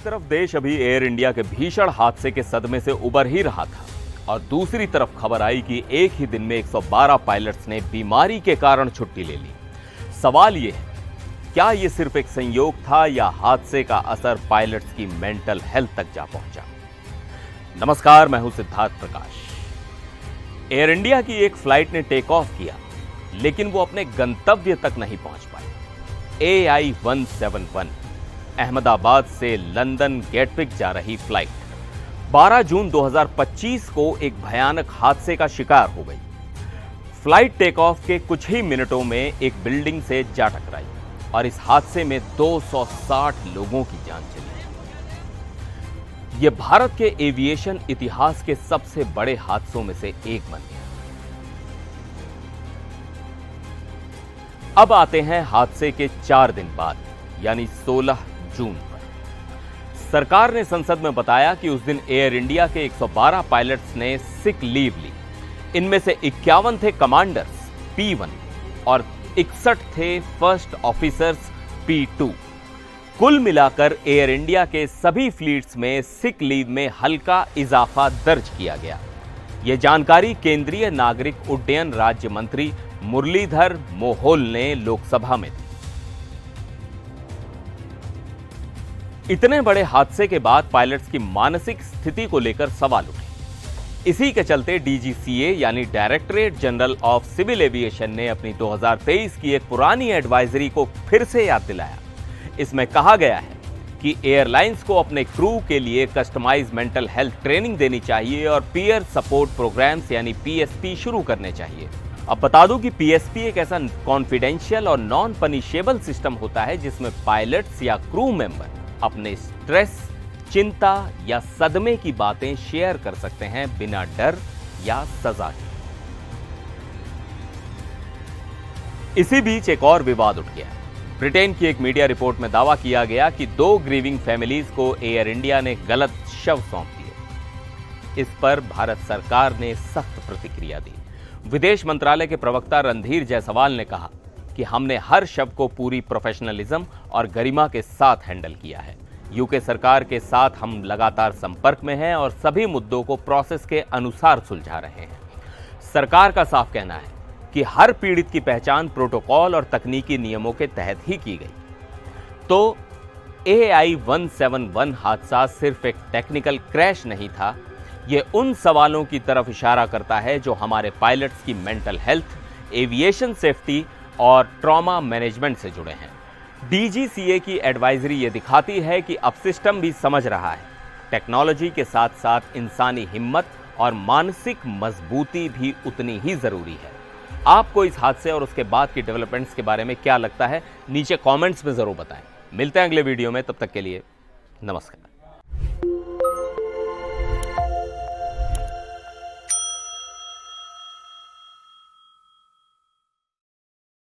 तरफ देश अभी एयर इंडिया के भीषण हादसे के सदमे से उबर ही रहा था और दूसरी तरफ खबर आई कि एक ही दिन में 112 पायलट्स ने बीमारी के कारण छुट्टी ले ली। सवाल यह है, क्या यह सिर्फ एक संयोग था या हादसे का असर पायलट्स की मेंटल हेल्थ तक जा पहुंचा? नमस्कार, मैं हूं सिद्धार्थ प्रकाश। एयर इंडिया की एक फ्लाइट ने टेक ऑफ किया, लेकिन वो अपने गंतव्य तक नहीं पहुंच पाई। AI-171 अहमदाबाद से लंदन गेटविक जा रही फ्लाइट 12 जून 2025 को एक भयानक हादसे का शिकार हो गई। फ्लाइट टेक ऑफ के कुछ ही मिनटों में एक बिल्डिंग से जा टकराई और इस हादसे में 260 लोगों की जान चली। यह भारत के एविएशन इतिहास के सबसे बड़े हादसों में से एक बन गया। अब आते हैं हादसे के 4 दिन बाद, यानी 16 जून पर। सरकार ने संसद में बताया कि उस दिन एयर इंडिया के 112 पायलट्स ने सिक लीव ली। इनमें से 51 थे कमांडर्स P1 और 61 थे फर्स्ट ऑफिसर्स P2। कुल मिलाकर एयर इंडिया के सभी फ्लीट्स में सिक लीव में हल्का इजाफा दर्ज किया गया। यह जानकारी केंद्रीय नागरिक उड्डयन राज्य मंत्री मुरलीधर मोहोल ने लोकसभा में दी। इतने बड़े हादसे के बाद पायलट्स की मानसिक स्थिति को लेकर सवाल उठे। इसी के चलते DGCA यानी directorate general of civil aviation ने अपनी 2023 की एक पुरानी एडवाइजरी को फिर से याद दिलाया। इसमें कहा गया है कि एयरलाइंस को अपने क्रू के लिए कस्टमाइज मेंटल हेल्थ ट्रेनिंग देनी चाहिए और पीयर सपोर्ट प्रोग्राम्स यानी PSP शुरू करने चाहिए। अब बता दूं कि PSP एक ऐसा कॉन्फिडेंशियल और नॉन पनिशेबल सिस्टम होता है जिसमें पायलट्स या क्रू मेंबर अपने स्ट्रेस, चिंता या सदमे की बातें शेयर कर सकते हैं बिना डर या सजा के। इसी बीच एक और विवाद उठ गया। ब्रिटेन की एक मीडिया रिपोर्ट में दावा किया गया कि 2 ग्रीविंग फैमिलीज को एयर इंडिया ने गलत शव सौंप दिए। इस पर भारत सरकार ने सख्त प्रतिक्रिया दी। विदेश मंत्रालय के प्रवक्ता रणधीर जायसवाल ने कहा कि हमने हर शव को पूरी प्रोफेशनलिज्म और गरिमा के साथ हैंडल किया है। यूके सरकार के साथ हम लगातार संपर्क में हैं और सभी मुद्दों को प्रोसेस के अनुसार सुलझा रहे हैं। सरकार का साफ कहना है कि हर पीड़ित की पहचान प्रोटोकॉल और तकनीकी नियमों के तहत ही की गई। तो AI-171 हादसा सिर्फ एक टेक्निकल क्रैश नहीं था, यह उन सवालों की तरफ इशारा करता है जो हमारे पायलट्स की मेंटल हेल्थ, एविएशन सेफ्टी और ट्रॉमा मैनेजमेंट से जुड़े हैं। DGCA की एडवाइजरी ये दिखाती है कि अब सिस्टम भी समझ रहा है, टेक्नोलॉजी के साथ साथ इंसानी हिम्मत और मानसिक मजबूती भी उतनी ही जरूरी है। आपको इस हादसे और उसके बाद की डेवलपमेंट्स के बारे में क्या लगता है, नीचे कमेंट्स में जरूर बताएं। मिलते हैं अगले वीडियो में, तब तक के लिए नमस्कार।